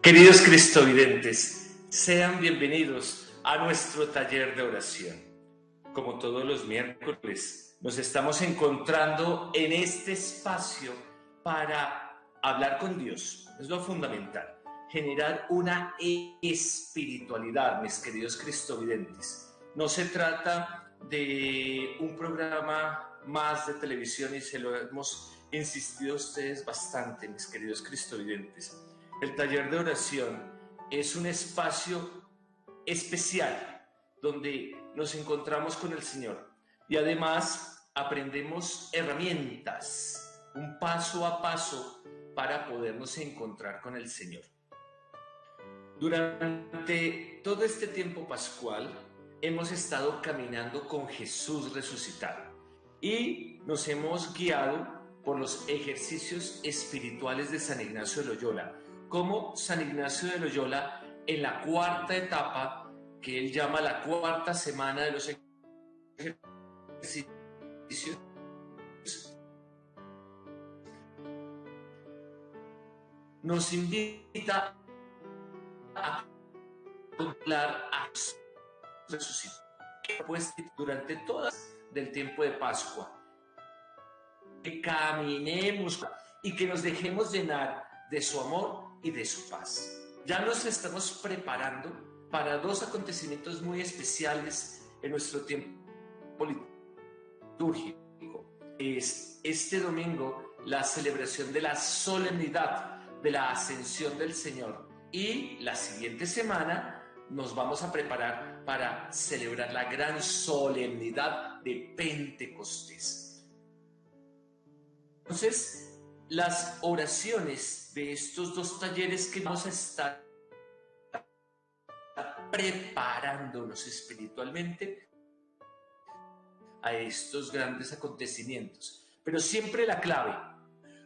Queridos cristovidentes, sean bienvenidos a nuestro taller de oración. Como todos los miércoles, nos estamos encontrando en este espacio para hablar con Dios. Es lo fundamental, generar una espiritualidad, mis queridos cristovidentes. No se trata de un programa más de televisión y se lo hemos insistido a ustedes bastante, mis queridos cristovidentes. El taller de oración es un espacio especial donde nos encontramos con el Señor y además aprendemos herramientas, un paso a paso para podernos encontrar con el Señor. Durante todo este tiempo pascual hemos estado caminando con Jesús resucitado y nos hemos guiado por los ejercicios espirituales de San Ignacio de Loyola, como San Ignacio de Loyola en la cuarta etapa, que él llama la cuarta semana de los ejercicios, nos invita a contemplar a Jesús resucitado, pues durante todas del tiempo de Pascua, que caminemos y que nos dejemos llenar de su amor y de su paz. Ya nos estamos preparando para dos acontecimientos muy especiales en nuestro tiempo litúrgico. Es este domingo la celebración de la solemnidad de la Ascensión del Señor y la siguiente semana nos vamos a preparar para celebrar la gran solemnidad de Pentecostés. Entonces, las oraciones de estos dos talleres que vamos a estar preparándonos espiritualmente a estos grandes acontecimientos. Pero siempre la clave,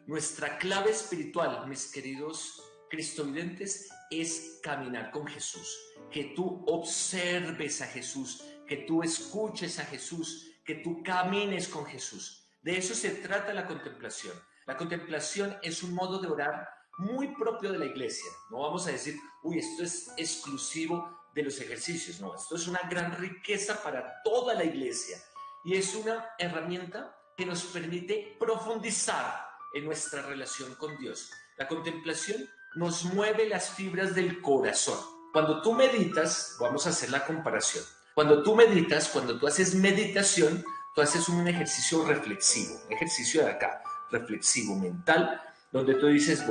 nuestra clave espiritual, mis queridos cristovidentes, es caminar con Jesús. Que tú observes a Jesús, que tú escuches a Jesús, que tú camines con Jesús. De eso se trata la contemplación. La contemplación es un modo de orar muy propio de la iglesia. No vamos a decir, esto es exclusivo de los ejercicios. No, esto es una gran riqueza para toda la iglesia. Y es una herramienta que nos permite profundizar en nuestra relación con Dios. La contemplación nos mueve las fibras del corazón. Cuando tú meditas, vamos a hacer la comparación. Cuando tú meditas, cuando tú haces meditación, tú haces un ejercicio reflexivo, un ejercicio de acá, reflexivo, mental, donde tú dices,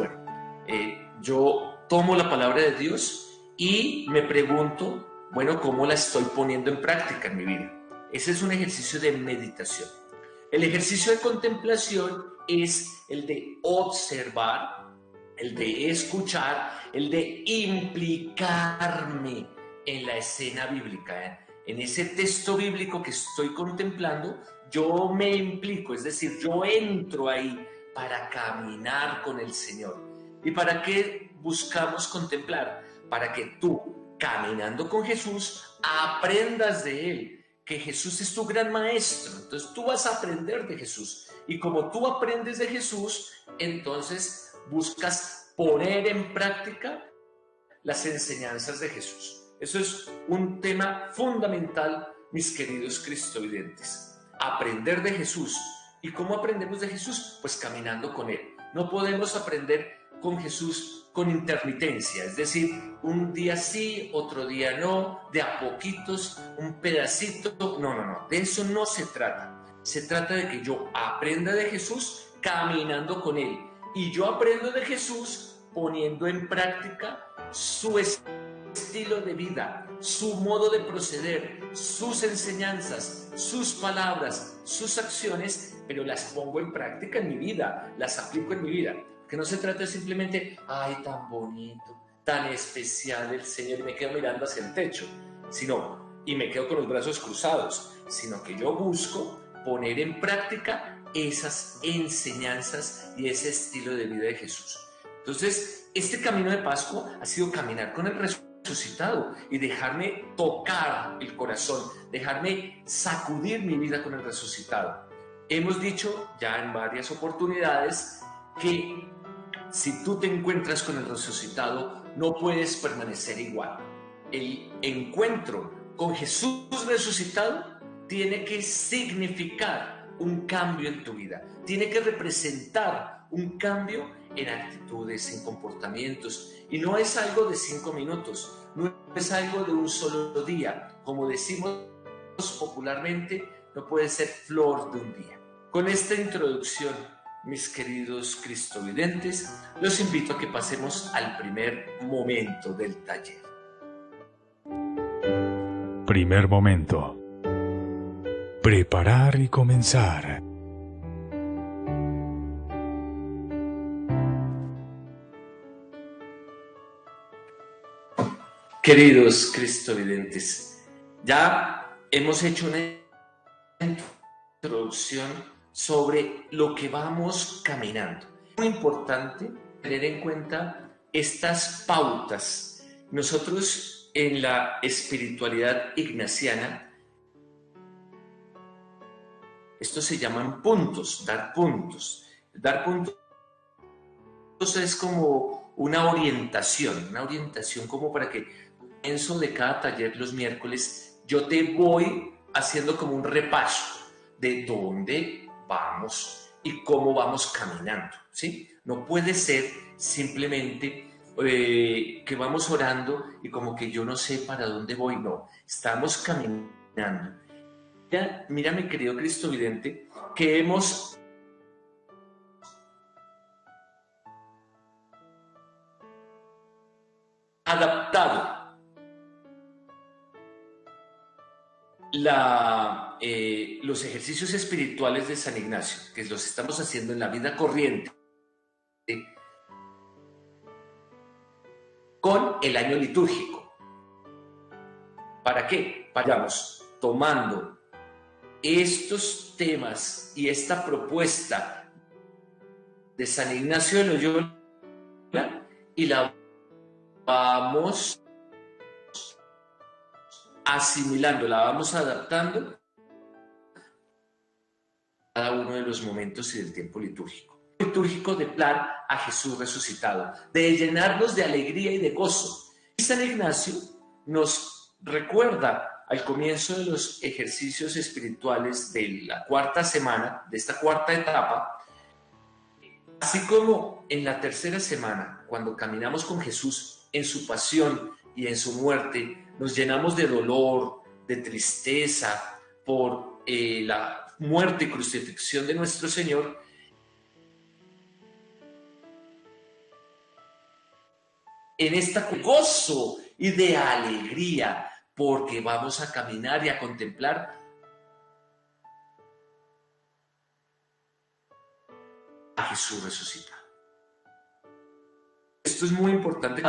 yo tomo la palabra de Dios y me pregunto, ¿cómo la estoy poniendo en práctica en mi vida? Ese es un ejercicio de meditación. El ejercicio de contemplación es el de observar, el de escuchar, el de implicarme en la escena bíblica, en ese texto bíblico que estoy contemplando. Yo me implico, es decir, yo entro ahí para caminar con el Señor. ¿Y para qué buscamos contemplar? Para que tú, caminando con Jesús, aprendas de Él, que Jesús es tu gran maestro. Entonces tú vas a aprender de Jesús. Y como tú aprendes de Jesús, entonces buscas poner en práctica las enseñanzas de Jesús. Eso es un tema fundamental, mis queridos cristovidentes. Aprender de Jesús. ¿Y cómo aprendemos de Jesús? Pues caminando con Él. No podemos aprender con Jesús con intermitencia, es decir, un día sí, otro día no, de a poquitos, un pedacito. No, de eso no se trata. Se trata de que yo aprenda de Jesús caminando con Él. Y yo aprendo de Jesús poniendo en práctica su estilo de vida, su modo de proceder, sus enseñanzas, sus palabras, sus acciones, pero las pongo en práctica en mi vida, las aplico en mi vida. Que no se trata simplemente, ay, tan bonito, tan especial el Señor, y me quedo mirando hacia el techo, y me quedo con los brazos cruzados, sino que yo busco poner en práctica esas enseñanzas y ese estilo de vida de Jesús. Entonces, este camino de Pascua ha sido caminar con el resucitado y dejarme tocar el corazón, dejarme sacudir mi vida con el resucitado. Hemos dicho ya en varias oportunidades que Si tú te encuentras con el resucitado, no puedes permanecer igual. El encuentro con Jesús resucitado tiene que significar un cambio en tu vida, tiene que representar un cambio en actitudes, en comportamientos, y no es algo de 5 minutos, no es algo de un solo día, como decimos popularmente, no puede ser flor de un día. Con esta introducción, mis queridos cristovidentes, los invito a que pasemos al primer momento del taller. Primer momento. Preparar y comenzar. Queridos cristovidentes, ya hemos hecho una introducción sobre lo que vamos caminando. Es muy importante tener en cuenta estas pautas. Nosotros en la espiritualidad ignaciana, estos se llaman puntos, dar puntos. Dar puntos es como una orientación como para que al comienzo de cada taller los miércoles yo te voy haciendo como un repaso de dónde vamos y cómo vamos caminando, ¿sí? No puede ser simplemente que vamos orando y como que yo no sé para dónde voy, no, estamos caminando. Mira mi querido cristovidente, que hemos adaptado los ejercicios espirituales de San Ignacio, que los estamos haciendo en la vida corriente, con el año litúrgico. ¿Para qué? Vayamos tomando estos temas y esta propuesta de San Ignacio de Loyola y la vamos asimilando, la vamos adaptando a cada uno de los momentos y del tiempo litúrgico. Litúrgico de plan a Jesús resucitado, de llenarnos de alegría y de gozo. Y San Ignacio nos recuerda al comienzo de los ejercicios espirituales de la cuarta semana, de esta cuarta etapa, así como en la tercera semana, cuando caminamos con Jesús en su pasión y en su muerte, nos llenamos de dolor, de tristeza por la muerte y crucifixión de nuestro Señor. En esta gozo y de alegría, porque vamos a caminar y a contemplar a Jesús resucitado. Esto es muy importante,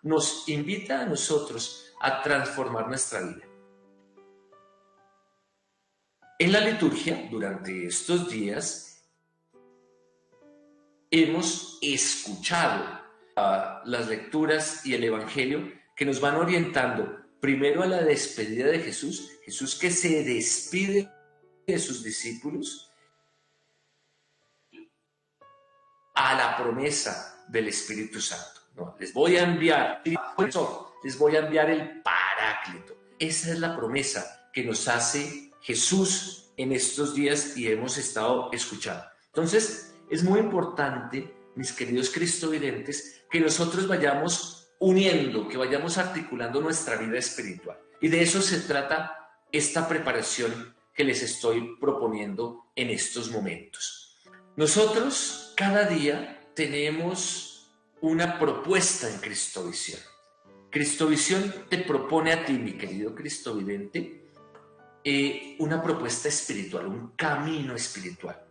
nos invita a nosotros a transformar nuestra vida. En la liturgia, durante estos días, hemos escuchado las lecturas y el Evangelio que nos van orientando primero a la despedida de Jesús, Jesús que se despide de sus discípulos, a la promesa del Espíritu Santo. No, les voy a enviar el Paráclito. Esa es la promesa que nos hace Jesús en estos días y hemos estado escuchando. Entonces, es muy importante, mis queridos cristovidentes, que nosotros vayamos uniendo, que vayamos articulando nuestra vida espiritual. Y de eso se trata esta preparación que les estoy proponiendo en estos momentos. Nosotros cada día tenemos una propuesta en Cristovisión. Cristovisión te propone a ti, mi querido cristovidente, una propuesta espiritual, un camino espiritual.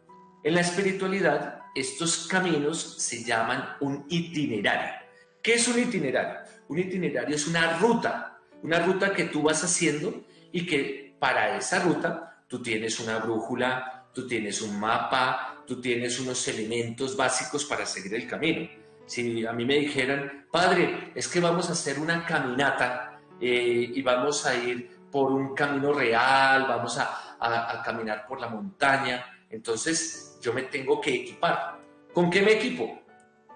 En la espiritualidad, estos caminos se llaman un itinerario. ¿Qué es un itinerario? Un itinerario es una ruta que tú vas haciendo y que para esa ruta tú tienes una brújula, tú tienes un mapa, tú tienes unos elementos básicos para seguir el camino. Si a mí me dijeran, padre, es que vamos a hacer una caminata y vamos a ir por un camino real, vamos a caminar por la montaña, entonces yo me tengo que equipar. ¿Con qué me equipo?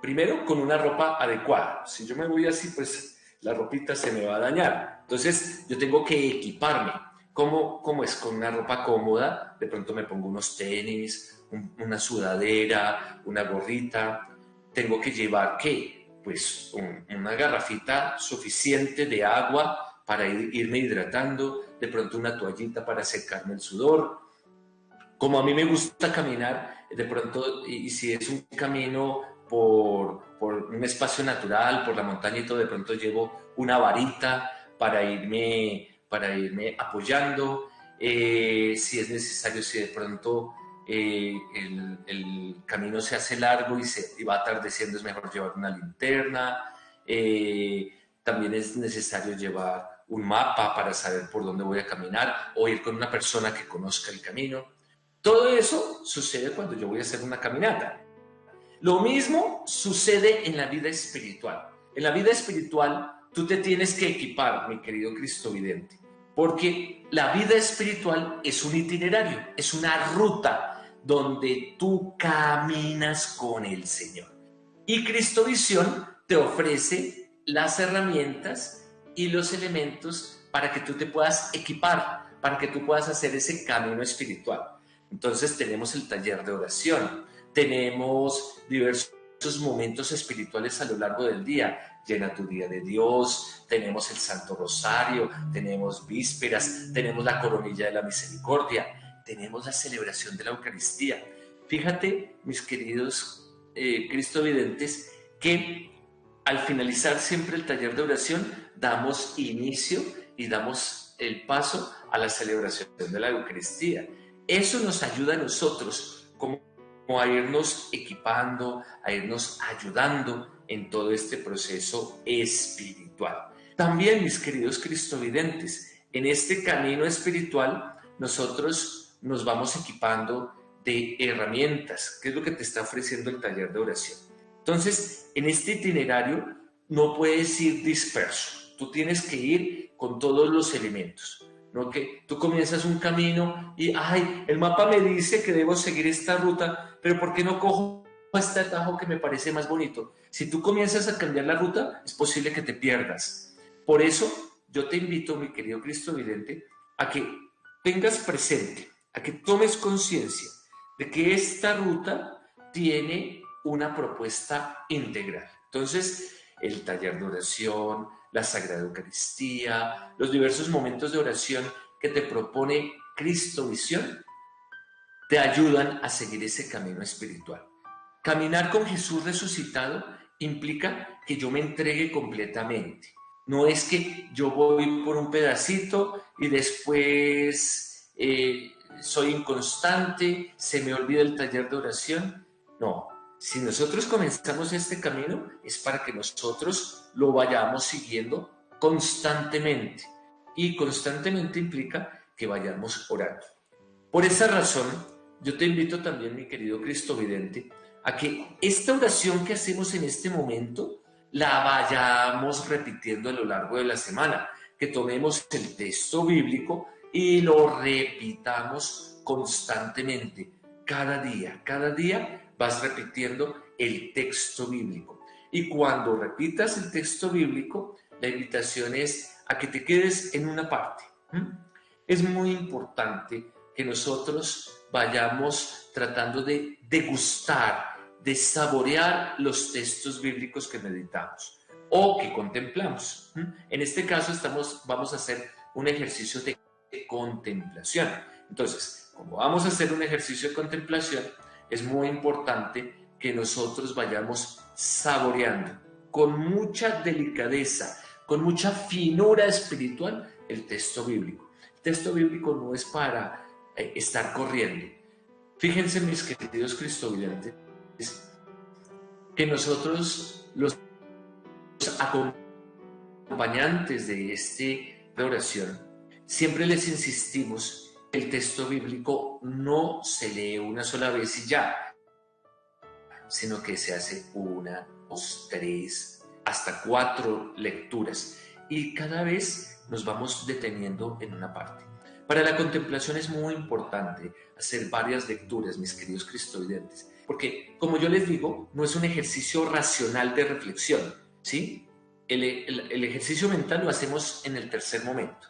primero con una ropa adecuada. Si yo me voy así, pues la ropita se me va a dañar. Entonces yo tengo que equiparme. ¿Cómo es? Con una ropa cómoda, de pronto me pongo unos tenis, una sudadera, una gorrita. Tengo que llevar, ¿qué? Pues una garrafita suficiente de agua para irme hidratando, de pronto una toallita para secarme el sudor. Como a mí me gusta caminar, de pronto, y si es un camino por un espacio natural, por la montaña y todo, de pronto llevo una varita para irme apoyando. Si es necesario, si de pronto el camino se hace largo y va atardeciendo, es mejor llevar una linterna. También es necesario llevar un mapa para saber por dónde voy a caminar o ir con una persona que conozca el camino. Todo eso sucede cuando yo voy a hacer una caminata. Lo mismo sucede en la vida espiritual. En la vida espiritual tú te tienes que equipar, mi querido cristovidente, porque la vida espiritual es un itinerario, es una ruta donde tú caminas con el Señor. Y Cristovisión te ofrece las herramientas y los elementos para que tú te puedas equipar, para que tú puedas hacer ese camino espiritual. Entonces tenemos el taller de oración, tenemos diversos momentos espirituales a lo largo del día. Llena tu día de Dios, tenemos el Santo Rosario, tenemos vísperas, tenemos la coronilla de la misericordia, tenemos la celebración de la Eucaristía. Fíjate, mis queridos cristovidentes, que al finalizar siempre el taller de oración damos inicio y damos el paso a la celebración de la Eucaristía. Eso nos ayuda a nosotros como a irnos equipando, a irnos ayudando en todo este proceso espiritual. También, mis queridos cristovidentes, en este camino espiritual nosotros nos vamos equipando de herramientas, que es lo que te está ofreciendo el taller de oración. Entonces, en este itinerario no puedes ir disperso, tú tienes que ir con todos los elementos. ¿No? Que tú comienzas un camino y, el mapa me dice que debo seguir esta ruta, pero ¿por qué no cojo este atajo que me parece más bonito? Si tú comienzas a cambiar la ruta, es posible que te pierdas. Por eso, yo te invito, mi querido cristovidente, a que tengas presente, a que tomes conciencia de que esta ruta tiene una propuesta integral. Entonces, el taller de oración, la Sagrada Eucaristía, los diversos momentos de oración que te propone Cristovisión, te ayudan a seguir ese camino espiritual. Caminar con Jesús resucitado implica que yo me entregue completamente. No es que yo voy por un pedacito y después soy inconstante, se me olvida el taller de oración. No, si nosotros comenzamos este camino es para que nosotros lo vayamos siguiendo constantemente. Y constantemente implica que vayamos orando. Por esa razón, yo te invito también, mi querido cristovidente, a que esta oración que hacemos en este momento la vayamos repitiendo a lo largo de la semana, que tomemos el texto bíblico y lo repitamos constantemente, cada día vas repitiendo el texto bíblico. Y cuando repitas el texto bíblico, la invitación es a que te quedes en una parte. Es muy importante que nosotros vayamos tratando de degustar, de saborear los textos bíblicos que meditamos o que contemplamos. En este caso vamos a hacer un ejercicio de contemplación. Entonces, como vamos a hacer un ejercicio de contemplación, es muy importante que nosotros vayamos saboreando con mucha delicadeza, con mucha finura espiritual el texto bíblico. El texto bíblico no es para estar corriendo. Fíjense, mis queridos cristovidentes, que nosotros, los acompañantes de oración, siempre les insistimos que el texto bíblico no se lee una sola vez y ya, sino que se hace 1, 2, 3, hasta 4 lecturas. Y cada vez nos vamos deteniendo en una parte. Para la contemplación es muy importante hacer varias lecturas, mis queridos cristovidentes. Porque, como yo les digo, no es un ejercicio racional de reflexión, ¿sí? El ejercicio mental lo hacemos en el tercer momento.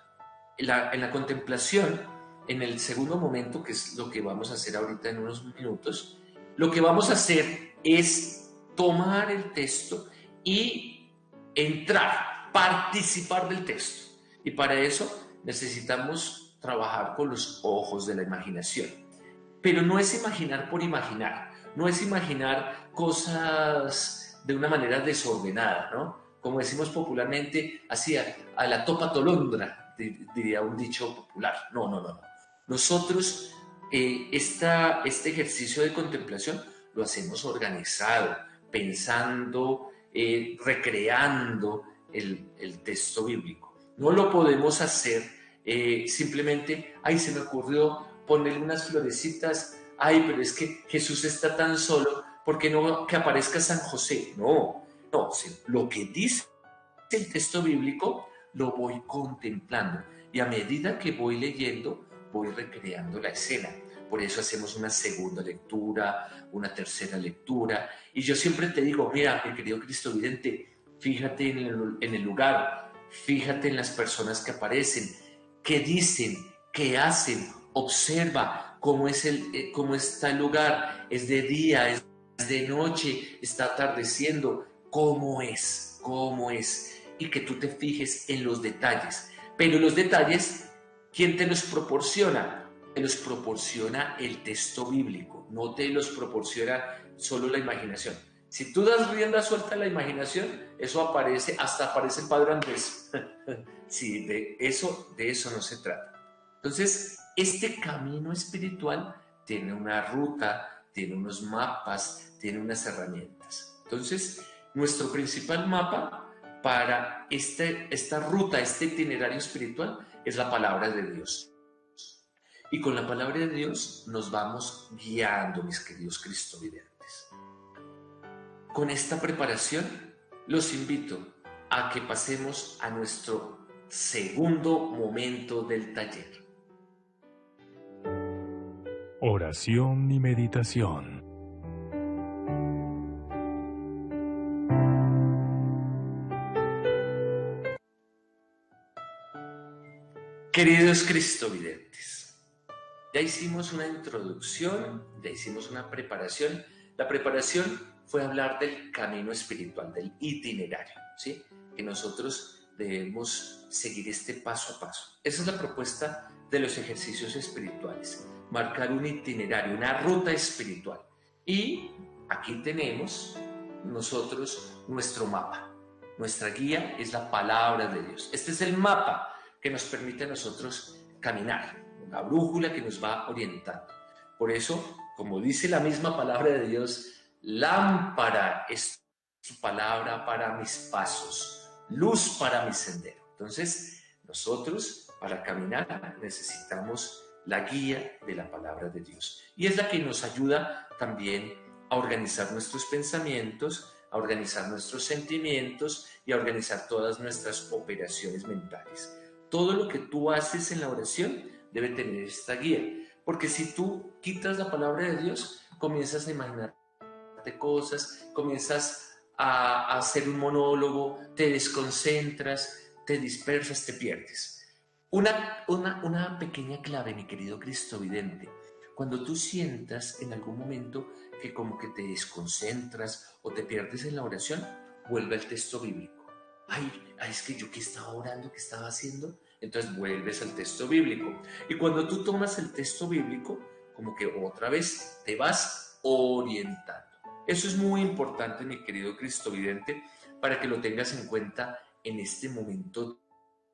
En la contemplación, en el segundo momento, que es lo que vamos a hacer ahorita en unos minutos, lo que vamos a hacer es tomar el texto y entrar, participar del texto. Y para eso necesitamos trabajar con los ojos de la imaginación. Pero no es imaginar por imaginar, no es imaginar cosas de una manera desordenada, ¿no? Como decimos popularmente, así a la topa tolondra, diría un dicho popular. No, no, no, no. Nosotros este ejercicio de contemplación lo hacemos organizado, pensando, recreando el texto bíblico. No lo podemos hacer simplemente, ay, se me ocurrió ponerle unas florecitas, ay, pero es que Jesús está tan solo, ¿por qué no que aparezca San José? No, no, lo que dice el texto bíblico lo voy contemplando y a medida que voy leyendo voy recreando la escena. Por eso hacemos una segunda lectura, una tercera lectura. Y yo siempre te digo, mira, mi querido cristovidente, fíjate en el lugar, fíjate en las personas que aparecen, qué dicen, qué hacen, observa cómo está el lugar, es de día, es de noche, está atardeciendo, cómo es, y que tú te fijes en los detalles. Pero los detalles, ¿quién te los proporciona? Te los proporciona el texto bíblico, no te los proporciona solo la imaginación. Si tú das rienda suelta a la imaginación, eso aparece, hasta aparece el Padre Andrés. Sí, de eso no se trata. Entonces, este camino espiritual tiene una ruta, tiene unos mapas, tiene unas herramientas. Entonces, nuestro principal mapa para esta ruta, este itinerario espiritual, es la palabra de Dios. Y con la palabra de Dios nos vamos guiando, mis queridos cristovidentes. Con esta preparación, los invito a que pasemos a nuestro segundo momento del taller. Oración y meditación. Queridos cristovidentes, ya hicimos una introducción, ya hicimos una preparación. La preparación fue hablar del camino espiritual, del itinerario, ¿sí? Que nosotros debemos seguir este paso a paso. Esa es la propuesta de los ejercicios espirituales, marcar un itinerario, una ruta espiritual. Y aquí tenemos nosotros nuestro mapa. Nuestra guía es la palabra de Dios. Este es el mapa que nos permite a nosotros caminar, una brújula que nos va orientando. Por eso, como dice la misma palabra de Dios, lámpara es su palabra para mis pasos, luz para mi sendero. Entonces, nosotros para caminar necesitamos la guía de la palabra de Dios. Y es la que nos ayuda también a organizar nuestros pensamientos, a organizar nuestros sentimientos y a organizar todas nuestras operaciones mentales. Todo lo que tú haces en la oración debe tener esta guía, porque si tú quitas la palabra de Dios, comienzas a imaginarte cosas, comienzas a hacer un monólogo, te desconcentras, te dispersas, te pierdes. Una pequeña clave, mi querido cristovidente, cuando tú sientas en algún momento que como que te desconcentras o te pierdes en la oración, vuelve al texto bíblico. Ay, es que yo que estaba orando, que estaba haciendo, entonces vuelves al texto bíblico. Y cuando tú tomas el texto bíblico, como que otra vez te vas orientando. Eso es muy importante, mi querido cristovidente, para que lo tengas en cuenta en este momento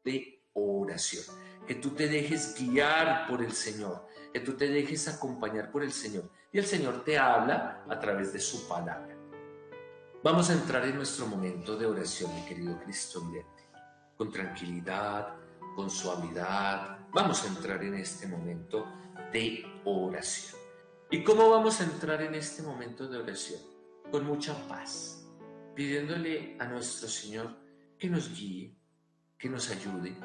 de oración. Que tú te dejes guiar por el Señor, que tú te dejes acompañar por el Señor. Y el Señor te habla a través de su palabra. Vamos a entrar en nuestro momento de oración, mi querido cristovidente, con tranquilidad, con suavidad. Vamos a entrar en este momento de oración. ¿Y cómo vamos a entrar en este momento de oración? Con mucha paz, pidiéndole a nuestro Señor que nos guíe, que nos ayude,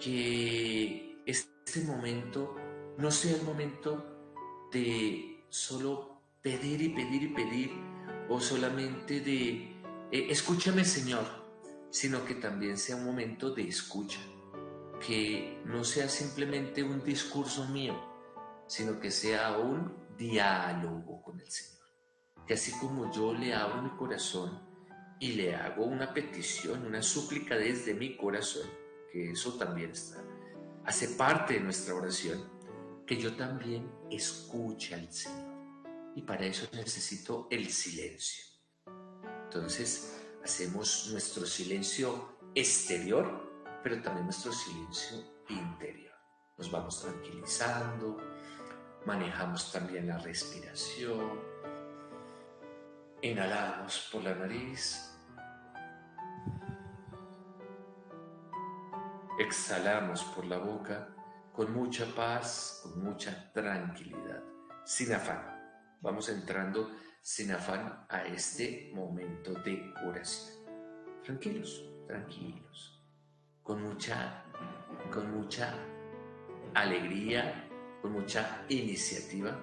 que este momento no sea el momento de solo pedir y pedir y pedir, o solamente de escúchame Señor, sino que también sea un momento de escucha, que no sea simplemente un discurso mío, sino que sea un diálogo con el Señor. Que así como yo le abro mi corazón y le hago una petición, una súplica desde mi corazón, que eso también hace parte de nuestra oración, que yo también escuche al Señor. Y para eso necesito el silencio. Entonces hacemos nuestro silencio exterior, pero también nuestro silencio interior. Nos vamos tranquilizando, manejamos también la respiración. Inhalamos por la nariz. Exhalamos por la boca con mucha paz, con mucha tranquilidad, sin afán. Vamos entrando sin afán a este momento de oración. Tranquilos, tranquilos, con mucha alegría, con mucha iniciativa,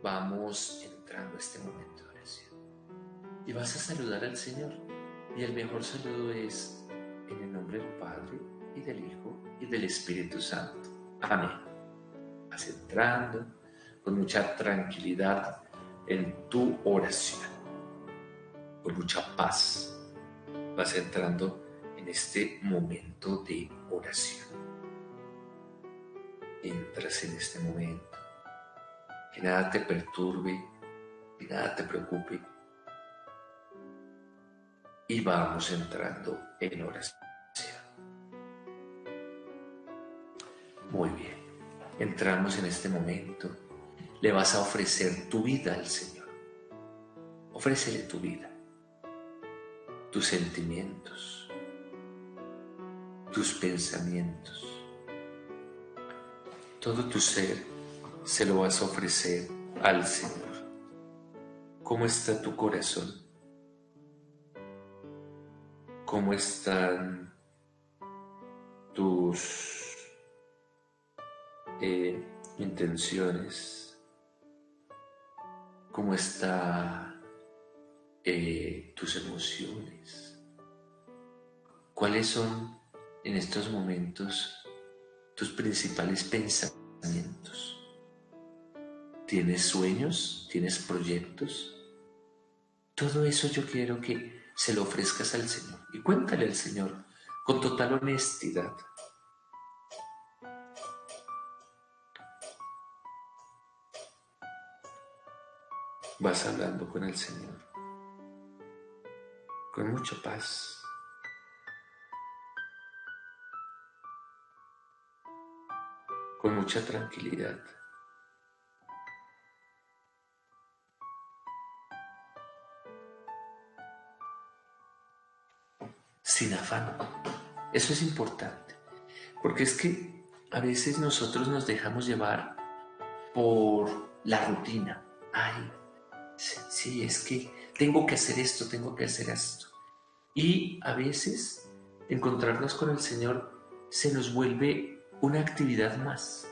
vamos entrando a este momento de oración. Y vas a saludar al Señor. Y el mejor saludo es en el nombre del Padre, y del Hijo, y del Espíritu Santo. Amén. Vas entrando con mucha tranquilidad en tu oración, con mucha paz. Vas entrando en este momento de oración. Entras en este momento. Que nada te perturbe, que nada te preocupe. Y vamos entrando en oración. Muy bien. Entramos en este momento. Le vas a ofrecer tu vida al Señor. Ofrécele tu vida, tus sentimientos, tus pensamientos. Todo tu ser se lo vas a ofrecer al Señor. ¿Cómo está tu corazón? ¿Cómo están tus intenciones? ¿Cómo están tus emociones? ¿Cuáles son en estos momentos tus principales pensamientos? ¿Tienes sueños? ¿Tienes proyectos? Todo eso yo quiero que se lo ofrezcas al Señor y cuéntale al Señor con total honestidad. Vas hablando con el Señor con mucha paz, con mucha tranquilidad. Sin afán. Eso es importante, porque es que a veces nosotros nos dejamos llevar por la rutina. Ay, sí, es que tengo que hacer esto, tengo que hacer esto. Y a veces encontrarnos con el Señor se nos vuelve una actividad más.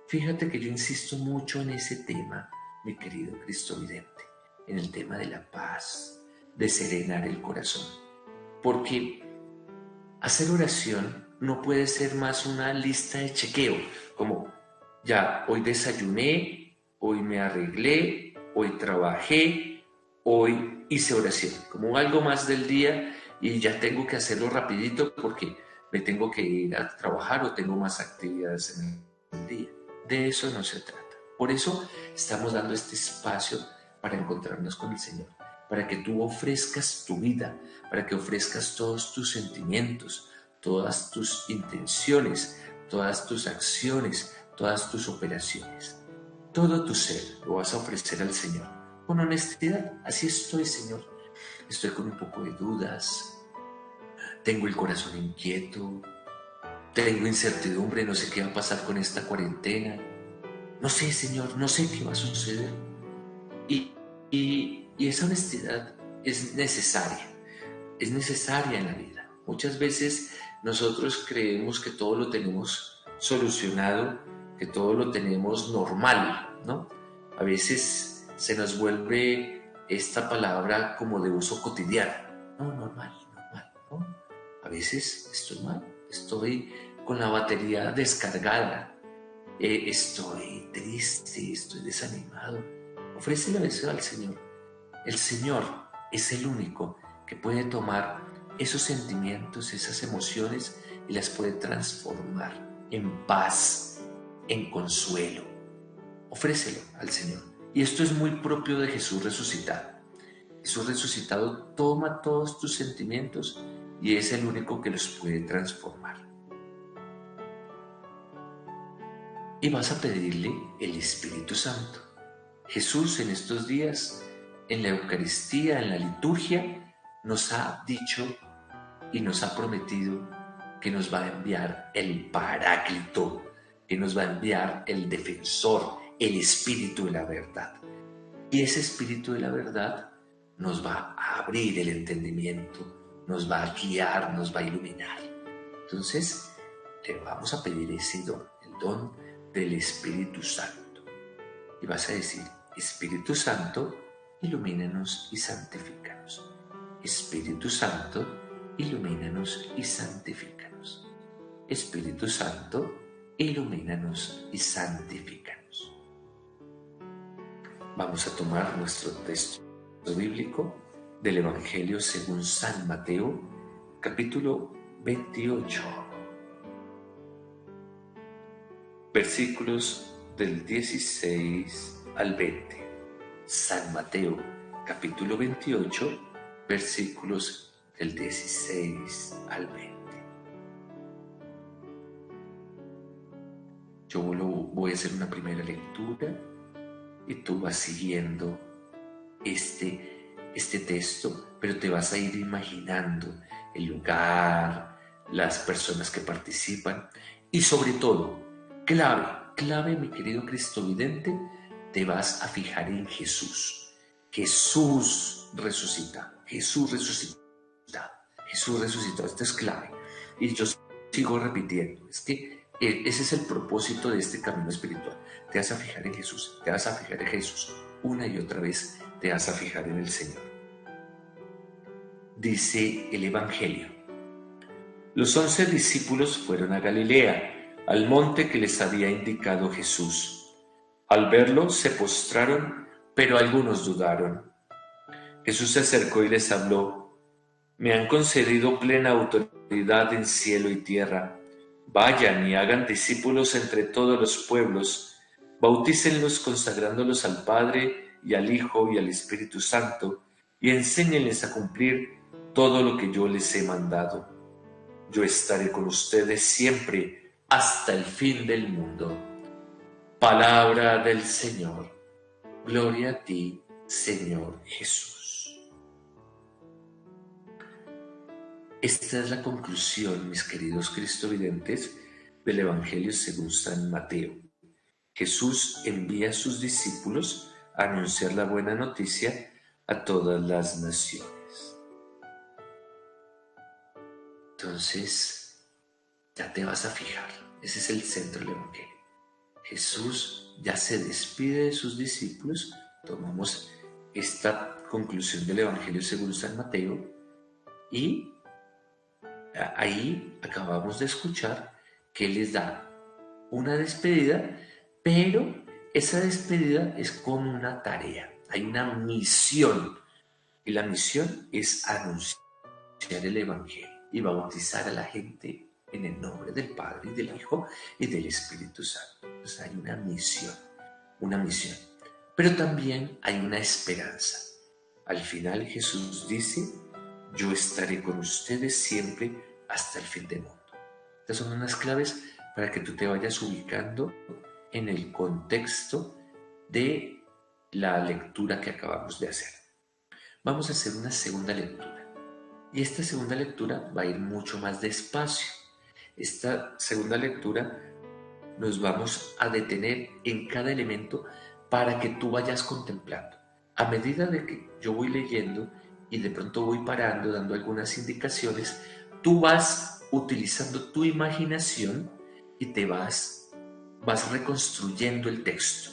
Fíjate que yo insisto mucho en ese tema, mi querido Cristo Vidente, en el tema de la paz, de serenar el corazón. Porque hacer oración no puede ser más una lista de chequeo, como ya hoy desayuné, hoy me arreglé, hoy trabajé, hoy hice oración, como algo más del día y ya tengo que hacerlo rapidito porque me tengo que ir a trabajar o tengo más actividades en el día. De eso no se trata. Por eso estamos dando este espacio para encontrarnos con el Señor, para que tú ofrezcas tu vida, para que ofrezcas todos tus sentimientos, todas tus intenciones, todas tus acciones, todas tus operaciones. Todo tu ser lo vas a ofrecer al Señor con honestidad. Así estoy, Señor. Estoy con un poco de dudas. Tengo el corazón inquieto. Tengo incertidumbre. No sé qué va a pasar con esta cuarentena. No sé, Señor. No sé qué va a suceder. Y esa honestidad es necesaria. Es necesaria en la vida. Muchas veces nosotros creemos que todo lo tenemos solucionado, que todo lo tenemos normal, ¿no? A veces se nos vuelve esta palabra como de uso cotidiano. No, normal, ¿no? A veces estoy mal, estoy con la batería descargada, estoy triste, estoy desanimado. Ofrécele eso al Señor. El Señor es el único que puede tomar esos sentimientos, esas emociones y las puede transformar en paz, en consuelo. Ofrécelo al Señor. Y esto es muy propio de Jesús resucitado. Jesús resucitado toma todos tus sentimientos y es el único que los puede transformar. Y vas a pedirle el Espíritu Santo. Jesús en estos días, en la Eucaristía, en la liturgia, nos ha dicho y nos ha prometido que nos va a enviar el Paráclito, que nos va a enviar el Defensor, el Espíritu de la verdad. Y ese Espíritu de la verdad nos va a abrir el entendimiento, nos va a guiar, nos va a iluminar. Entonces, le vamos a pedir ese don, el don del Espíritu Santo. Y vas a decir: Espíritu Santo, ilumínanos y santifícanos. Espíritu Santo, ilumínanos y santifícanos. Espíritu Santo, ilumínanos y santifícanos. Vamos a tomar nuestro texto bíblico del Evangelio según San Mateo, capítulo 28, versículos del 16 al 20. San Mateo, capítulo 28, versículos del 16 al 20. Yo voy a hacer una primera lectura y tú vas siguiendo este texto, pero te vas a ir imaginando el lugar, las personas que participan y sobre todo, clave mi querido cristovidente, te vas a fijar en Jesús. Jesús resucita, Jesús resucita, Jesús resucitó. Esto es clave. Y yo sigo repitiendo, es que ese es el propósito de este camino espiritual. Te vas a fijar en Jesús, te vas a fijar en Jesús. Una y otra vez te vas a fijar en el Señor. Dice el Evangelio: los 11 discípulos fueron a Galilea, al monte que les había indicado Jesús. Al verlo se postraron, pero algunos dudaron. Jesús se acercó y les habló: me han concedido plena autoridad en cielo y tierra. Vayan y hagan discípulos entre todos los pueblos, bautícenlos consagrándolos al Padre y al Hijo y al Espíritu Santo, y enséñenles a cumplir todo lo que yo les he mandado. Yo estaré con ustedes siempre hasta el fin del mundo. Palabra del Señor. Gloria a ti, Señor Jesús. Esta es la conclusión, mis queridos cristovidentes, del Evangelio según San Mateo. Jesús envía a sus discípulos a anunciar la buena noticia a todas las naciones. Entonces, ya te vas a fijar. Ese es el centro del Evangelio. Jesús ya se despide de sus discípulos. Tomamos esta conclusión del Evangelio según San Mateo y ahí acabamos de escuchar que Él les da una despedida, pero esa despedida es con una tarea. Hay una misión y la misión es anunciar el Evangelio y bautizar a la gente en el nombre del Padre y del Hijo y del Espíritu Santo. Entonces hay una misión, pero también hay una esperanza. Al final Jesús dice: yo estaré con ustedes siempre hasta el fin del mundo. Estas son unas claves para que tú te vayas ubicando en el contexto de la lectura que acabamos de hacer. Vamos a hacer una segunda lectura y esta segunda lectura va a ir mucho más despacio. Esta segunda lectura nos vamos a detener en cada elemento para que tú vayas contemplando. A medida de que yo voy leyendo y de pronto voy parando, dando algunas indicaciones, tú vas utilizando tu imaginación y te vas reconstruyendo el texto,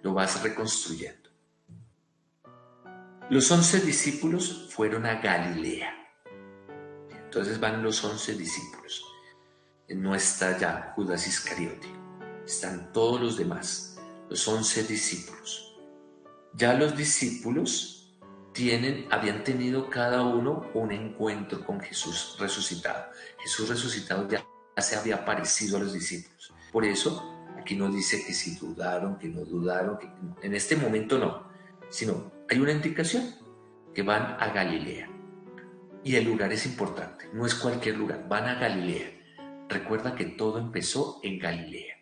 lo vas reconstruyendo. Los 11 discípulos fueron a Galilea. Entonces van los 11 discípulos. No está ya Judas Iscariote. Están todos los demás, los 11 discípulos. Ya los discípulos habían tenido cada uno un encuentro con Jesús resucitado. Jesús resucitado ya se había aparecido a los discípulos. Por eso aquí no dice que si dudaron, que no dudaron, que en este momento no, sino hay una indicación que van a Galilea. Y el lugar es importante, no es cualquier lugar, van a Galilea. Recuerda que todo empezó en Galilea.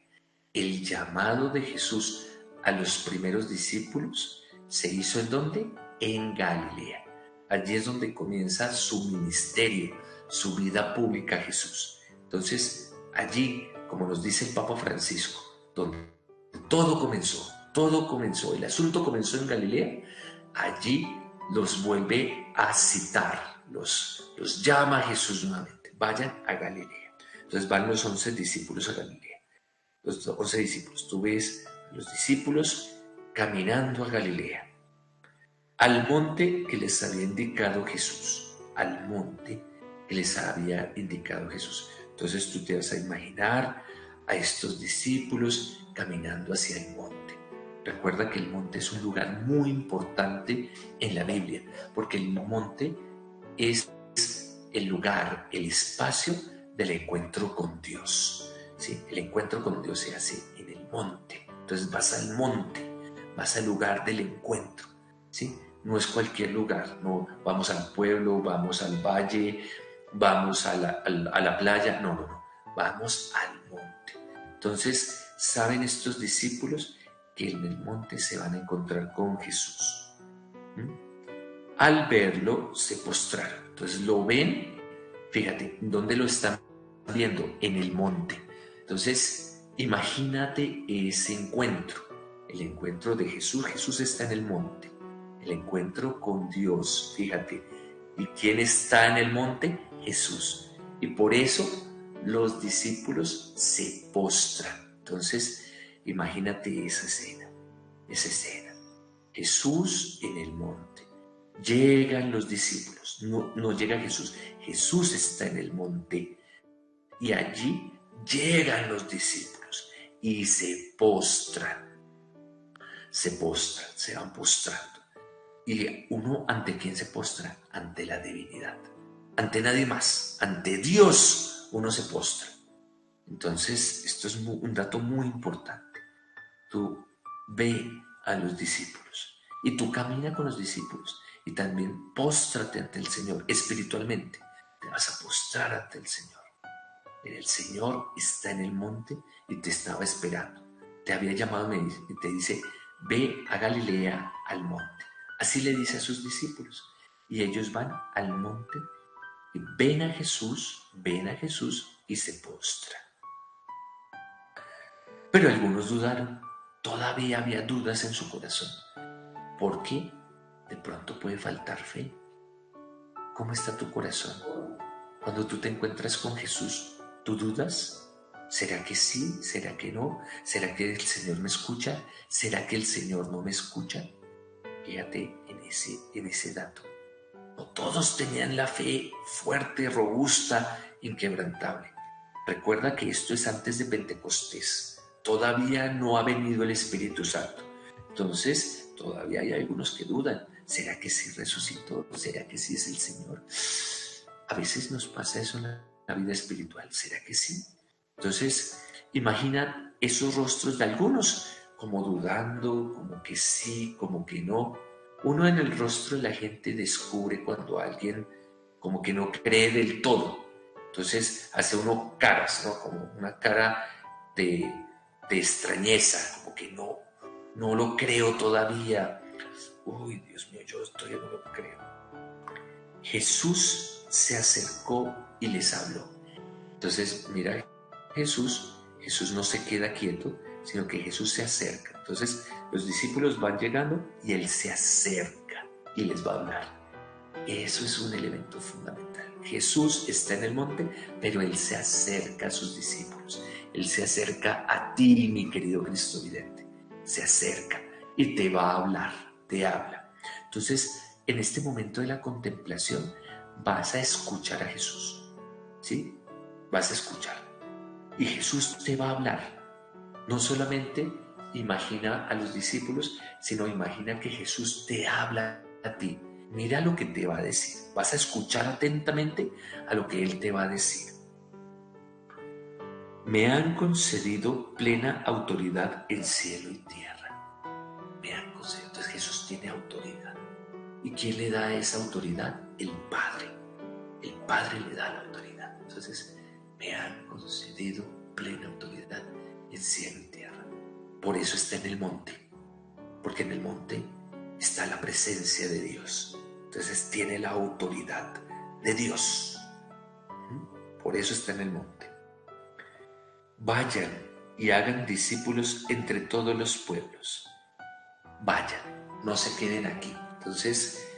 El llamado de Jesús a los primeros discípulos se hizo ¿en dónde? En Galilea. Allí es donde comienza su ministerio, su vida pública Jesús. Entonces, allí, como nos dice el Papa Francisco, donde todo comenzó, el asunto comenzó en Galilea, allí los vuelve a citar, los llama a Jesús nuevamente, vayan a Galilea. Entonces van los 11 discípulos a Galilea. Los 11 discípulos, tú ves a los discípulos caminando a Galilea, al monte que les había indicado Jesús, al monte que les había indicado Jesús. Entonces tú te vas a imaginar a estos discípulos caminando hacia el monte. Recuerda que el monte es un lugar muy importante en la Biblia, porque el monte es el lugar, el espacio del encuentro con Dios. ¿Sí? El encuentro con Dios se hace en el monte. Entonces vas al monte, vas al lugar del encuentro. ¿Sí? No es cualquier lugar, no vamos al pueblo, vamos al valle, vamos a la playa, no, vamos al monte. Entonces, ¿saben estos discípulos que en el monte se van a encontrar con Jesús? Al verlo, se postraron. Entonces lo ven, fíjate, ¿dónde lo están viendo? En el monte. Entonces, imagínate ese encuentro, el encuentro de Jesús. Jesús está en el monte, el encuentro con Dios, fíjate. ¿Y quién está en el monte? Jesús. Y por eso los discípulos se postran. Entonces, imagínate esa escena. Jesús en el monte. Llegan los discípulos, no llega Jesús. Jesús está en el monte. Y allí llegan los discípulos y se postran. Se van postrando. ¿Y uno ante quién se postra? Ante la divinidad. Ante nadie más. Ante Dios uno se postra. Entonces, esto es un dato muy importante. Tú ve a los discípulos y tú camina con los discípulos y también póstrate ante el Señor espiritualmente. Te vas a postrar ante el Señor. El Señor está en el monte y te estaba esperando. Te había llamado y te dice, ve a Galilea al monte. Así le dice a sus discípulos. Y ellos van al monte y ven a Jesús y se postran. Pero algunos dudaron. Todavía había dudas en su corazón. ¿Por qué? De pronto puede faltar fe. ¿Cómo está tu corazón? Cuando tú te encuentras con Jesús, ¿tú dudas? ¿Será que sí? ¿Será que no? ¿Será que el Señor me escucha? ¿Será que el Señor no me escucha? Fíjate en ese dato. No todos tenían la fe fuerte, robusta, inquebrantable. Recuerda que esto es antes de Pentecostés. Todavía no ha venido el Espíritu Santo. Entonces, todavía hay algunos que dudan. ¿Será que sí resucitó? ¿Será que sí es el Señor? A veces nos pasa eso en la vida espiritual. ¿Será que sí? Entonces, imagina esos rostros de algunos como dudando, como que sí, como que no. Uno en el rostro de la gente descubre cuando alguien como que no cree del todo. Entonces hace uno caras, ¿no? Como una cara de extrañeza, como que no lo creo todavía. Uy, Dios mío, yo todavía no lo creo. Jesús se acercó y les habló. Entonces, mira, Jesús no se queda quieto, sino que Jesús se acerca. Entonces, los discípulos van llegando y Él se acerca y les va a hablar. Eso es un elemento fundamental. Jesús está en el monte, pero Él se acerca a sus discípulos. Él se acerca a ti, mi querido Cristo vidente. Se acerca y te va a hablar, te habla. Entonces, en este momento de la contemplación vas a escuchar a Jesús, ¿sí? Vas a escuchar. Y Jesús te va a hablar. No solamente imagina a los discípulos, sino imagina que Jesús te habla a ti. Mira lo que te va a decir. Vas a escuchar atentamente a lo que Él te va a decir. Me han concedido plena autoridad en cielo y tierra. Me han concedido. Entonces Jesús tiene autoridad. ¿Y quién le da esa autoridad? El Padre. El Padre le da la autoridad. Entonces, me han concedido plena autoridad en cielo y tierra. Por eso está en el monte. Porque en el monte está la presencia de Dios. Entonces tiene la autoridad de Dios. Por eso está en el monte. Vayan y hagan discípulos entre todos los pueblos. Vayan, no se queden aquí. Entonces,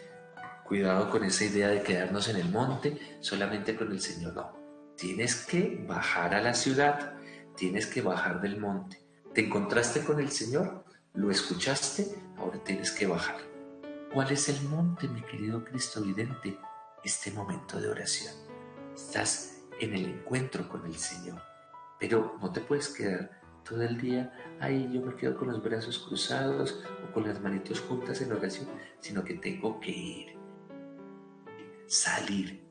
cuidado con esa idea de quedarnos en el monte solamente con el Señor. No, tienes que bajar a la ciudad, tienes que bajar del monte. ¿Te encontraste con el Señor? ¿Lo escuchaste? Ahora tienes que bajar. ¿Cuál es el monte, mi querido Cristo vidente? Este momento de oración. Estás en el encuentro con el Señor, pero no te puedes quedar todo el día, ay, yo me quedo con los brazos cruzados o con las manitos juntas en oración, sino que tengo que ir, salir.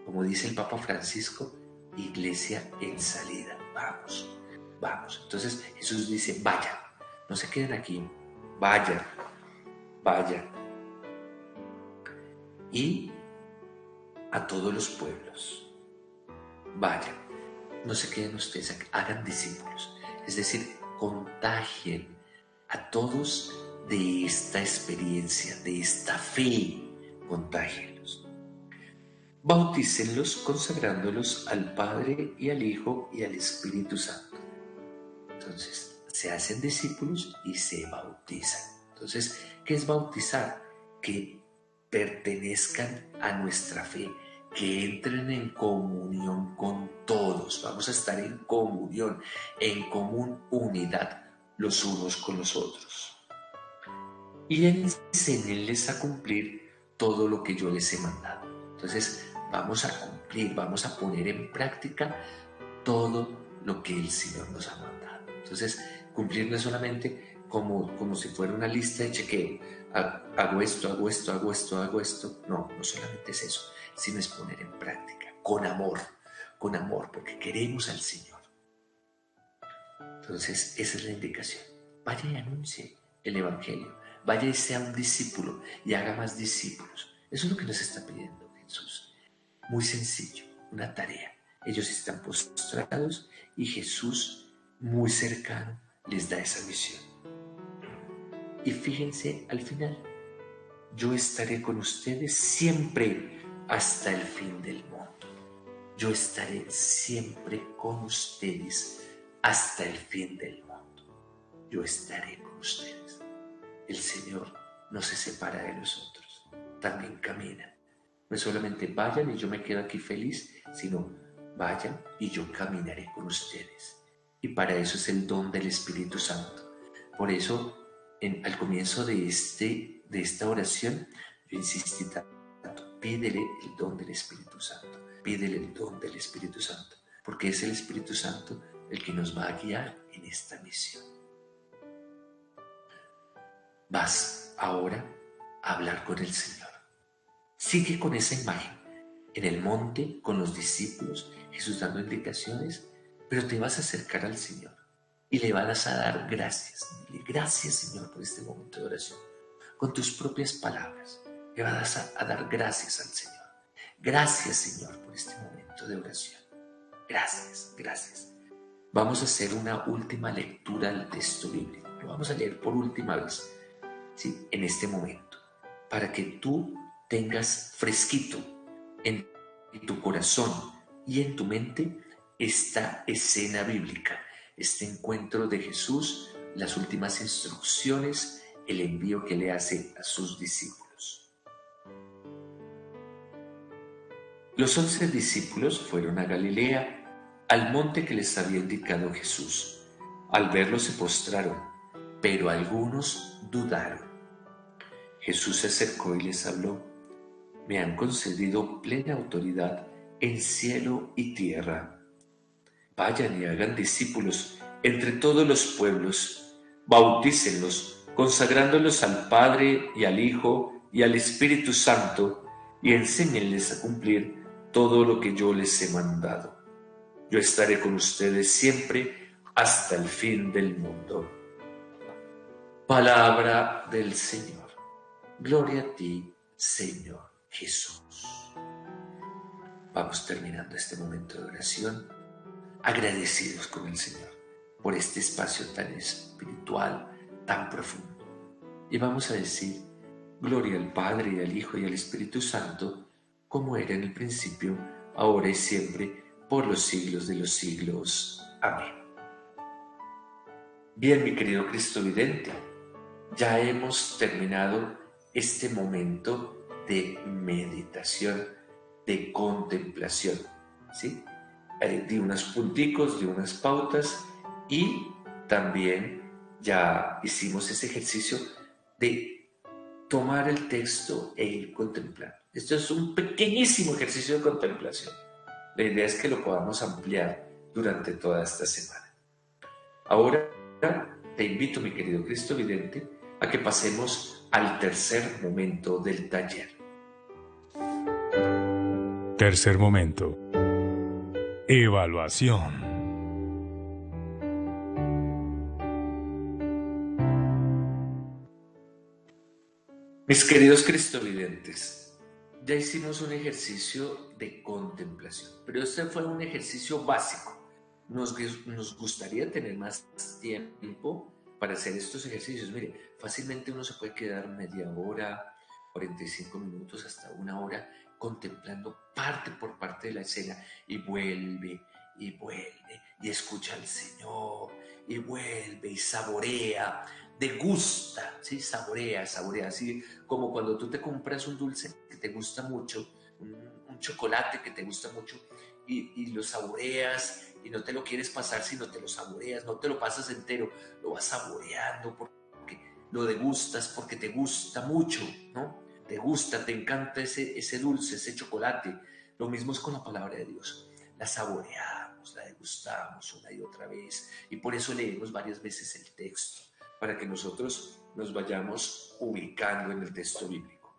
Como dice el Papa Francisco, iglesia en salida. Vamos. Entonces Jesús dice, vayan, no se queden aquí, vayan. Y a todos los pueblos, vayan. No se queden ustedes aquí, hagan discípulos. Es decir, contagien a todos de esta experiencia, de esta fe, contágienlos. Bautícenlos consagrándolos al Padre y al Hijo y al Espíritu Santo. Entonces, se hacen discípulos y se bautizan. Entonces, ¿qué es bautizar? Que pertenezcan a nuestra fe, que entren en comunión con todos. Vamos a estar en comunión, en común unidad los unos con los otros. Y enséñenles a cumplir todo lo que yo les he mandado. Entonces, vamos a cumplir, vamos a poner en práctica todo lo que el Señor nos ha mandado. Entonces, cumplir no es solamente como si fuera una lista de chequeo. Hago esto. No solamente es eso, sino es poner en práctica, con amor, porque queremos al Señor. Entonces, esa es la indicación. Vaya y anuncie el Evangelio. Vaya y sea un discípulo y haga más discípulos. Eso es lo que nos está pidiendo Jesús. Muy sencillo, una tarea. Ellos están postrados y Jesús, muy cercano, les da esa misión. Y fíjense al final, yo estaré con ustedes siempre hasta el fin del mundo. Yo estaré siempre con ustedes hasta el fin del mundo. Yo estaré con ustedes. El Señor no se separa de nosotros, también camina. No es solamente vayan y yo me quedo aquí feliz, sino vayan y yo caminaré con ustedes. Y para eso es el don del Espíritu Santo. Por eso, al comienzo de esta oración, yo insistí tanto, pídele el don del Espíritu Santo, pídele el don del Espíritu Santo, porque es el Espíritu Santo el que nos va a guiar en esta misión. Vas ahora a hablar con el Señor. Sigue con esa imagen, en el monte, con los discípulos, Jesús dando indicaciones, pero te vas a acercar al Señor y le vas a dar gracias. Dile, gracias, Señor, por este momento de oración. Con tus propias palabras, le vas a dar gracias al Señor. Gracias, Señor, por este momento de oración. Gracias. Vamos a hacer una última lectura del texto bíblico. Lo vamos a leer por última vez, ¿sí? En este momento, para que tú tengas fresquito en tu corazón y en tu mente esta escena bíblica, este encuentro de Jesús, las últimas instrucciones, el envío que le hace a sus discípulos. Los 11 discípulos fueron a Galilea, al monte que les había indicado Jesús. Al verlo se postraron, pero algunos dudaron. Jesús se acercó y les habló: me han concedido plena autoridad en cielo y tierra. Vayan y hagan discípulos entre todos los pueblos, bautícenlos, consagrándolos al Padre y al Hijo y al Espíritu Santo, y enséñenles a cumplir todo lo que yo les he mandado. Yo estaré con ustedes siempre hasta el fin del mundo. Palabra del Señor. Gloria a ti, Señor Jesús. Vamos terminando este momento de oración, agradecidos con el Señor por este espacio tan espiritual, tan profundo. Y vamos a decir: gloria al Padre, y al Hijo, y al Espíritu Santo, como era en el principio, ahora y siempre, por los siglos de los siglos. Amén. Bien, mi querido Cristo vidente, ya hemos terminado este momento de meditación, de contemplación, ¿sí? Di unos punticos, di unas pautas, y también ya hicimos ese ejercicio de tomar el texto e ir contemplando. Esto es un pequeñísimo ejercicio de contemplación. La idea es que lo podamos ampliar durante toda esta semana. Ahora te invito, mi querido Cristo vidente, a que pasemos al tercer momento del taller. Tercer momento. Evaluación. Mis queridos cristovidentes, ya hicimos un ejercicio de contemplación, pero este fue un ejercicio básico. Nos gustaría tener más tiempo para hacer estos ejercicios. Mire, fácilmente uno se puede quedar media hora, 45 minutos, hasta una hora, contemplando parte por parte de la escena, y vuelve, y escucha al Señor, y vuelve, y saborea, degusta, ¿sí? Saborea, así como cuando tú te compras un dulce que te gusta mucho, un chocolate que te gusta mucho, y lo saboreas, y no te lo quieres pasar, sino te lo saboreas, no te lo pasas entero, lo vas saboreando porque lo degustas, porque te gusta mucho, ¿no? Te gusta, te encanta ese dulce, ese chocolate. Lo mismo es con la palabra de Dios. La saboreamos, la degustamos una y otra vez, y por eso leemos varias veces el texto, para que nosotros nos vayamos ubicando en el texto bíblico.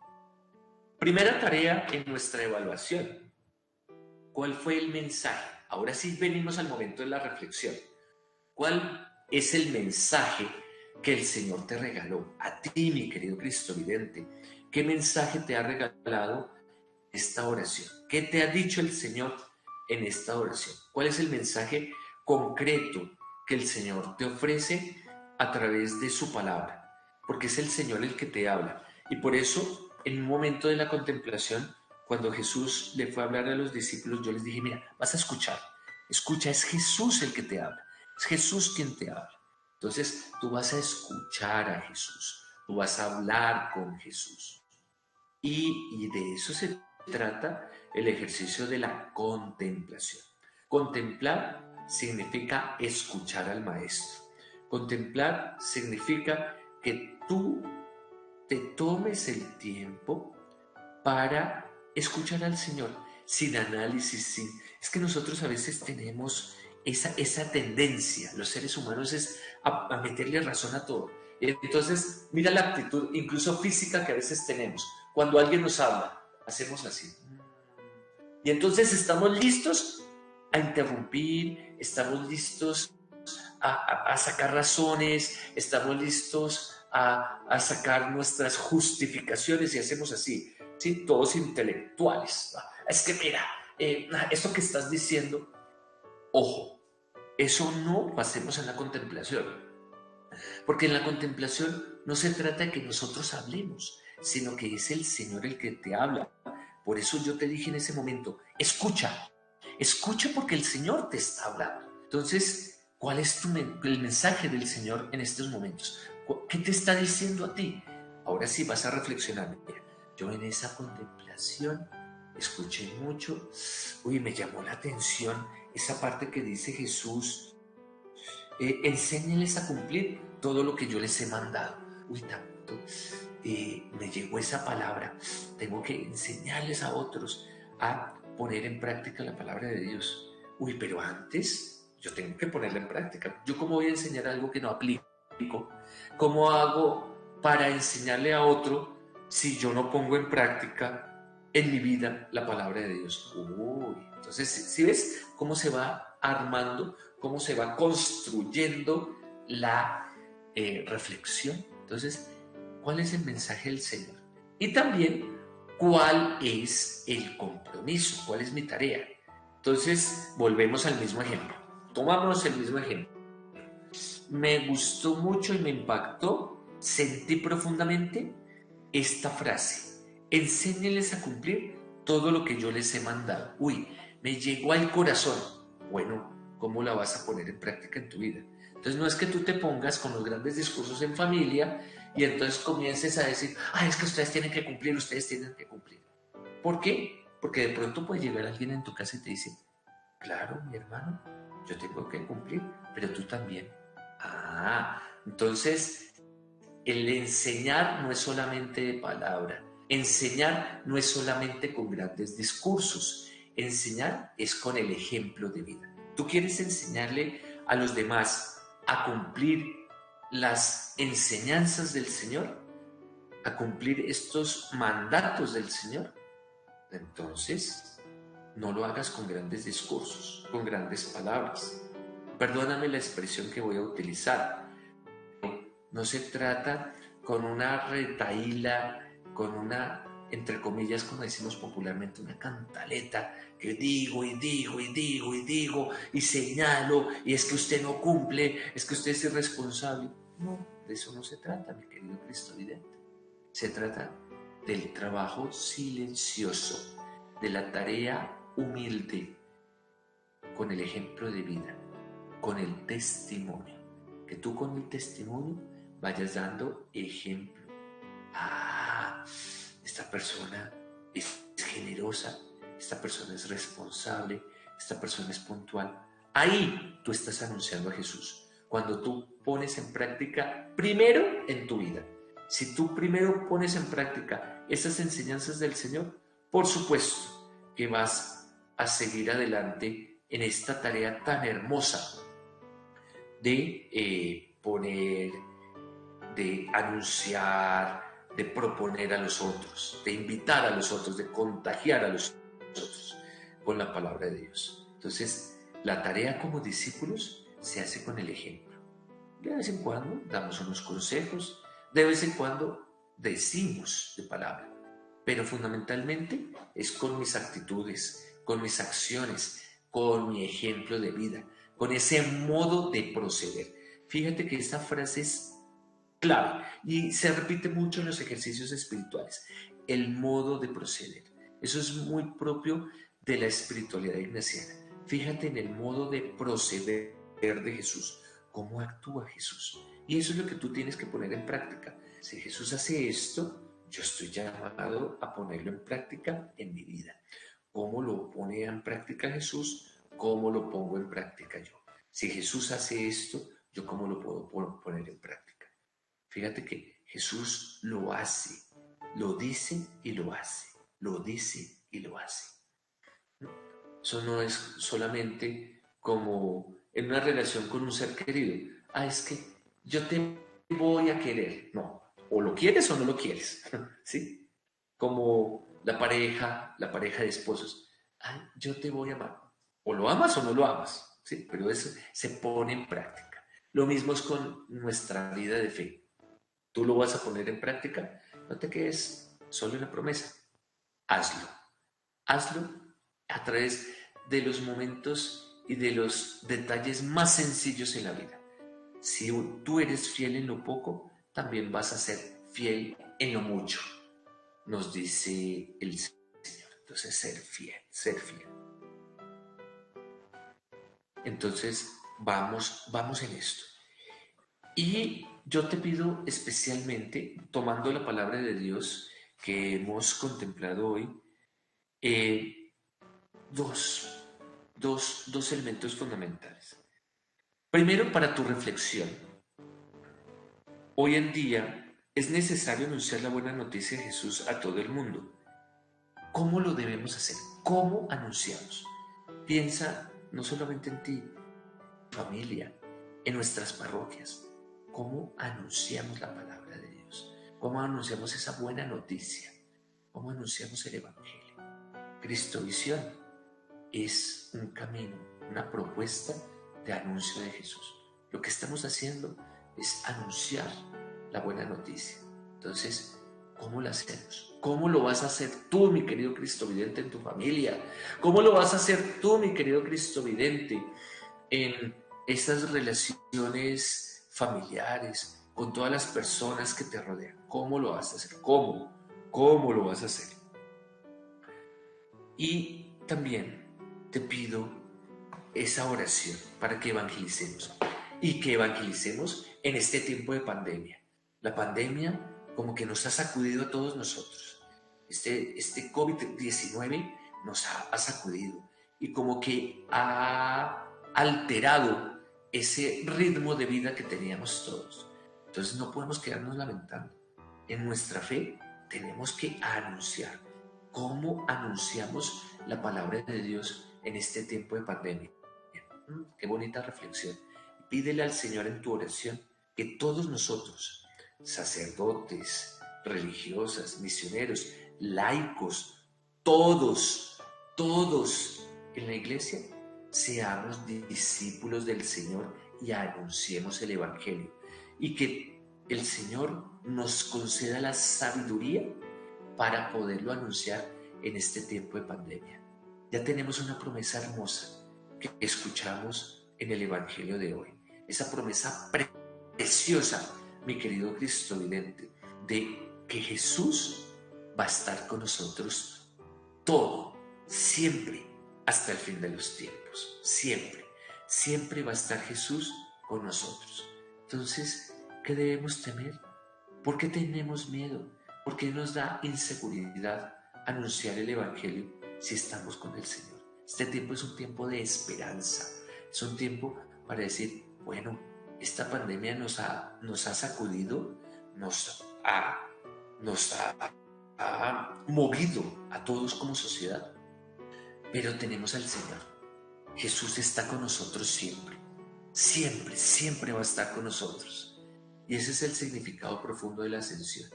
Primera tarea en nuestra evaluación: ¿cuál fue el mensaje? Ahora sí venimos al momento de la reflexión. ¿Cuál es el mensaje que el Señor te regaló a ti, mi querido Cristo vidente? ¿Qué mensaje te ha regalado esta oración? ¿Qué te ha dicho el Señor en esta oración? ¿Cuál es el mensaje concreto que el Señor te ofrece a través de su palabra? Porque es el Señor el que te habla. Y por eso, en un momento de la contemplación, cuando Jesús le fue a hablar a los discípulos, yo les dije: mira, vas a escuchar. Escucha, es Jesús el que te habla. Es Jesús quien te habla. Entonces, tú vas a escuchar a Jesús. Tú vas a hablar con Jesús. Y de eso se trata el ejercicio de la contemplación. Contemplar significa escuchar al Maestro. Contemplar significa que tú te tomes el tiempo para escuchar al Señor, sin análisis, Es que nosotros a veces tenemos esa tendencia, los seres humanos, es a meterle razón a todo. Entonces, mira la actitud, incluso física, que a veces tenemos. Cuando alguien nos habla, hacemos así. Y entonces estamos listos a interrumpir, estamos listos a sacar razones, estamos listos a sacar nuestras justificaciones, y hacemos así, ¿sí? Todos intelectuales, ¿no? Es que mira, eso que estás diciendo, ojo, eso no lo hacemos en la contemplación, porque en la contemplación no se trata de que nosotros hablemos, sino que es el Señor el que te habla. Por eso yo te dije en ese momento: escucha, escucha, porque el Señor te está hablando. Entonces, ¿cuál es el mensaje del Señor en estos momentos? ¿Qué te está diciendo a ti? Ahora sí vas a reflexionar. Mira, yo en esa contemplación escuché mucho. Uy, me llamó la atención esa parte que dice Jesús: enséñenles a cumplir todo lo que yo les he mandado. Uy, pronto me llegó esa palabra, tengo que enseñarles a otros a poner en práctica la palabra de Dios. Uy, pero antes yo tengo que ponerla en práctica. ¿Yo cómo voy a enseñar algo que no aplico? ¿Cómo hago para enseñarle a otro si yo no pongo en práctica en mi vida la palabra de Dios? Uy, entonces, ¿sí ves cómo se va armando, cómo se va construyendo la reflexión? Entonces, ¿cuál es el mensaje del Señor? Y también, ¿cuál es el compromiso? ¿Cuál es mi tarea? Entonces, volvemos al mismo ejemplo. Tomamos el mismo ejemplo. Me gustó mucho y me impactó, sentí profundamente esta frase: enséñeles a cumplir todo lo que yo les he mandado. Uy, me llegó al corazón. Bueno, ¿cómo la vas a poner en práctica en tu vida? Entonces no es que tú te pongas con los grandes discursos en familia y entonces comiences a decir, es que ustedes tienen que cumplir, ustedes tienen que cumplir. ¿Por qué? Porque de pronto puede llegar alguien en tu casa y te dice, claro, mi hermano, yo tengo que cumplir, pero tú también. Entonces el enseñar no es solamente de palabra, enseñar no es solamente con grandes discursos, enseñar es con el ejemplo de vida. ¿Tú quieres enseñarle a los demás a cumplir las enseñanzas del Señor? ¿A cumplir estos mandatos del Señor? Entonces, no lo hagas con grandes discursos, con grandes palabras. Perdóname la expresión que voy a utilizar. No se trata con una retahíla, con una, entre comillas, como decimos popularmente, una cantaleta que digo y digo y digo y digo y señalo, y es que usted no cumple, es que usted es irresponsable. No, de eso no se trata, mi querido Cristo vidente. Se trata del trabajo silencioso, de la tarea humilde, con el ejemplo de vida, con el testimonio. Que tú con el testimonio vayas dando ejemplo. Esta persona es generosa, esta persona es responsable, esta persona es puntual. Ahí tú estás anunciando a Jesús. Cuando tú pones en práctica, primero en tu vida, si tú primero pones en práctica esas enseñanzas del Señor, por supuesto que vas a seguir adelante en esta tarea tan hermosa de poner, de anunciar, de proponer a los otros, de invitar a los otros, de contagiar a los otros con la palabra de Dios. Entonces, la tarea como discípulos se hace con el ejemplo. De vez en cuando damos unos consejos, de vez en cuando decimos de palabra, pero fundamentalmente es con mis actitudes, con mis acciones, con mi ejemplo de vida, con ese modo de proceder. Fíjate que esta frase es clave y se repite mucho en los ejercicios espirituales, el modo de proceder. Eso es muy propio de la espiritualidad ignaciana. Fíjate en el modo de proceder de Jesús, cómo actúa Jesús. Y eso es lo que tú tienes que poner en práctica. Si Jesús hace esto, yo estoy llamado a ponerlo en práctica en mi vida. ¿Cómo lo pone en práctica Jesús? ¿Cómo lo pongo en práctica yo? Si Jesús hace esto, ¿yo cómo lo puedo poner en práctica? Fíjate que Jesús lo hace, lo dice y lo hace, lo dice y lo hace. Eso no es solamente como en una relación con un ser querido. Es que yo te voy a querer. No, o lo quieres o no lo quieres, ¿sí? Como la pareja de esposos. Yo te voy a amar. O lo amas o no lo amas, ¿sí? Pero eso se pone en práctica. Lo mismo es con nuestra vida de fe. Tú lo vas a poner en práctica, no te quedes solo en la promesa. Hazlo. Hazlo a través de los momentos y de los detalles más sencillos en la vida. Si tú eres fiel en lo poco, también vas a ser fiel en lo mucho, nos dice el Señor. Entonces, ser fiel, ser fiel. Entonces, vamos en esto. Y yo te pido especialmente, tomando la palabra de Dios que hemos contemplado hoy, dos elementos fundamentales. Primero, para tu reflexión. Hoy en día Es necesario anunciar la buena noticia de Jesús a todo el mundo. ¿Cómo lo debemos hacer? ¿Cómo anunciamos? Piensa no solamente en ti, familia, en nuestras parroquias. ¿Cómo anunciamos la palabra de Dios? ¿Cómo anunciamos esa buena noticia? ¿Cómo anunciamos el Evangelio? Cristovisión es un camino, una propuesta de anuncio de Jesús. Lo que estamos haciendo es anunciar la buena noticia. Entonces, ¿cómo lo hacemos? ¿Cómo lo vas a hacer tú, mi querido cristovidente, en tu familia? ¿Cómo lo vas a hacer tú, mi querido cristovidente, en esas relaciones familiares, con todas las personas que te rodean? ¿Cómo lo vas a hacer? ¿Cómo lo vas a hacer? Y también te pido esa oración para que evangelicemos y que evangelicemos en este tiempo de pandemia. La pandemia como que nos ha sacudido a todos nosotros. Este COVID-19 nos ha sacudido y como que ha alterado ese ritmo de vida que teníamos todos. Entonces no podemos quedarnos lamentando. En nuestra fe tenemos que anunciar. ¿Cómo anunciamos la palabra de Dios en este tiempo de pandemia? Qué bonita reflexión. Pídele al Señor en tu oración que todos nosotros, sacerdotes, religiosas, misioneros, laicos, todos en la iglesia, seamos discípulos del Señor y anunciemos el Evangelio. Y que el Señor nos conceda la sabiduría para poderlo anunciar en este tiempo de pandemia. Ya tenemos una promesa hermosa que escuchamos en el Evangelio de hoy. Esa promesa preciosa, mi querido cristovidente, de que Jesús va a estar con nosotros todo, siempre, hasta el fin de los tiempos. Siempre va a estar Jesús con nosotros. Entonces, ¿qué debemos temer? ¿Por qué tenemos miedo? ¿Por qué nos da inseguridad anunciar el Evangelio si estamos con el Señor? Este tiempo es un tiempo de esperanza, es un tiempo para decir, bueno, esta pandemia nos ha sacudido, nos ha movido a todos como sociedad, pero tenemos al Señor. Jesús está con nosotros siempre va a estar con nosotros. Y ese es el significado profundo de la ascensión.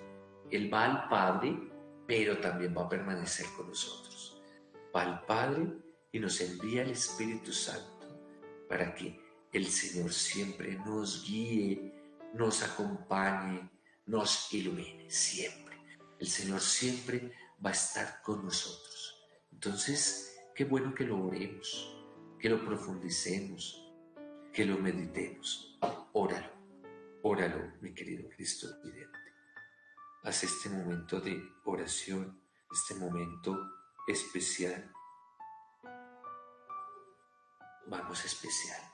Él va al Padre, pero también va a permanecer con nosotros. Va al Padre y nos envía el Espíritu Santo para que el Señor siempre nos guíe, nos acompañe, nos ilumine, siempre. El Señor siempre va a estar con nosotros. Entonces, qué bueno que lo oremos, que lo profundicemos, que lo meditemos. Óralo, mi querido cristovidente. Haz este momento de oración, este momento especial.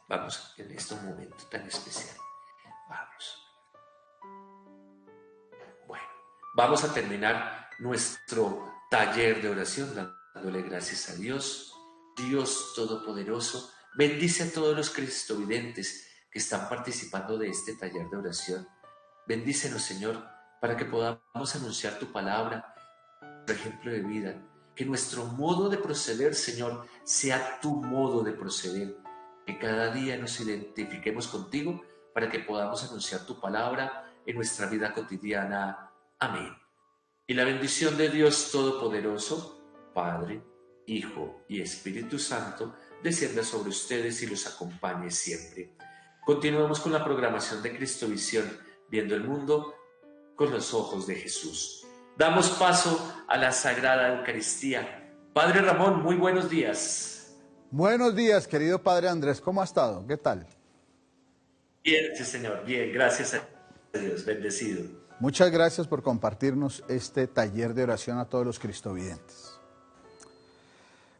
Vamos en este momento tan especial. Vamos. Bueno, vamos a terminar nuestro taller de oración dándole gracias a Dios. Dios Todopoderoso, bendice a todos los cristovidentes que están participando de este taller de oración. Bendícenos, Señor, para que podamos anunciar tu palabra, tu ejemplo de vida. Que nuestro modo de proceder, Señor, sea tu modo de proceder. Que cada día nos identifiquemos contigo para que podamos anunciar tu palabra en nuestra vida cotidiana. Amén. Y la bendición de Dios Todopoderoso, Padre, Hijo y Espíritu Santo, descienda sobre ustedes y los acompañe siempre. Continuamos con la programación de Cristovisión, viendo el mundo con los ojos de Jesús. Damos paso a la Sagrada Eucaristía. Padre Ramón, muy buenos días. Buenos días, querido Padre Andrés, ¿cómo ha estado? ¿Qué tal? Bien, sí, Señor, bien, gracias a Dios, bendecido. Muchas gracias por compartirnos este taller de oración a todos los cristovidentes.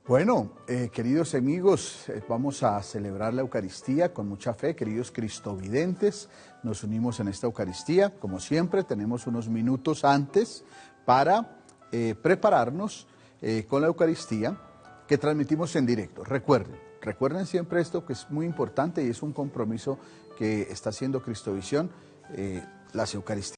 Bueno, queridos amigos, vamos a celebrar la Eucaristía con mucha fe, queridos cristovidentes. Nos unimos en esta Eucaristía, como siempre, tenemos unos minutos antes para prepararnos con la Eucaristía que transmitimos en directo. Recuerden siempre esto que es muy importante y es un compromiso que está haciendo Cristovisión, las Eucaristías.